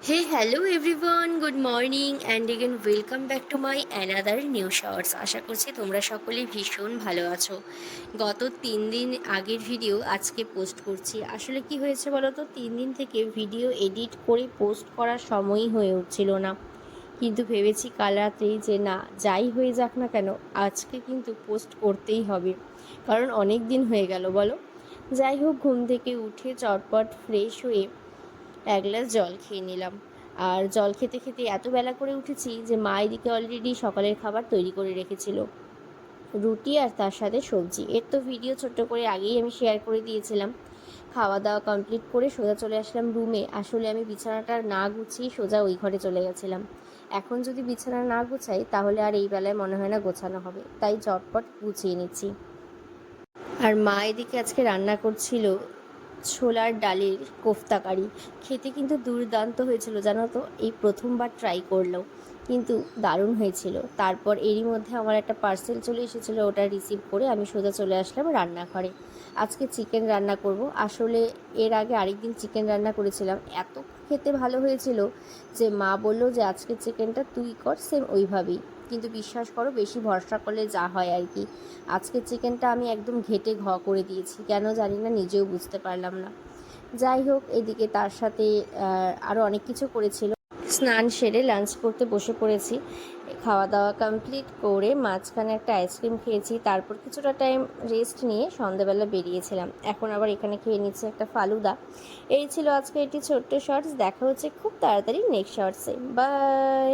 Hey, hello everyone, good morning and again welcome back to my another new shorts. আশা করছি তোমরা সকলেই ভীষণ ভালো আছো। গত 3 দিন আগের ভিডিও আজকে পোস্ট করছি। আসলে কি হয়েছে বলো তো, 3 দিন থেকে ভিডিও এডিট করে পোস্ট করার সময়ই হয়ে উঠছিল না। কিন্তু ভেবেছি কাল রাত্রেই যে না, যাই হয়ে যাক না কেন, আজকে কিন্তু পোস্ট করতেই হবে, কারণ অনেক দিন হয়ে গেল বলো। যাই হোক, ঘুম থেকে উঠে চটপট ফ্রেশ হয়ে এক গ্লাস জল খেয়ে নিলাম। আর জল খেতে খেতে এত বেলা করে উঠেছি যে মা এদিকে অলরেডি সকালের খাবার তৈরি করে রেখেছিল, রুটি আর তার সাথে সবজি। এর তো ভিডিও ছোট্ট করে আগেই আমি শেয়ার করে দিয়েছিলাম। খাওয়া দাওয়া কমপ্লিট করে সোজা চলে আসলাম রুমে। আসলে আমি বিছানাটা না গুছিয়ে সোজা ওই ঘরে চলে গেছিলাম। এখন যদি বিছানা না গুছাই তাহলে আর এই বেলায় মনে হয় না গোছানো হবে, তাই চটপট গুছিয়ে নিচ্ছি। আর মা এদিকে আজকে রান্না করছিল ছোলার ডালের কোফতা কারি। খেতে কিন্তু দুর্দান্ত হয়েছিল জানো তো, এই প্রথমবার ট্রাই করলো, কিন্তু দারুণ হয়েছিল। তারপর এরই মধ্যে আমার একটা পার্সেল চলে এসেছিলো, ওটা রিসিভ করে আমি সোজা চলে আসলাম রান্নাঘরে। আজকে চিকেন রান্না করব। আসলে এর আগে আরেকদিন চিকেন রান্না করেছিলাম, এত খেতে ভালো হয়েছিল যে মা বললো যে আজকে চিকেনটা তুই কর সেম ওইভাবেই। কিন্তু বিশ্বাস করো, বেশি ভরসা করলে যা হয় আর কি। আজকে চিকেনটা আমি একদম ঘেটে করে দিয়েছি, কেন জানি না, নিজেও বুঝতে পারলাম না। যাই হোক, এদিকে তার সাথে আরও অনেক কিছু করেছিল। স্নান সেরে লাঞ্চ করতে বসে পড়েছি। খাওয়া দাওয়া কমপ্লিট করে মাঝখানে একটা আইসক্রিম খেয়েছি, তারপর কিছুটা টাইম রেস্ট নিয়ে সন্ধ্যাবেলা বেরিয়েছিলাম। এখন আবার এখানে খেয়ে নিচ্ছে একটা ফালুদা। এই ছিল আজকে একটি ছোট্ট শর্টস। দেখা হচ্ছে খুব তাড়াতাড়ি নেক্সট শর্টসে। বাই।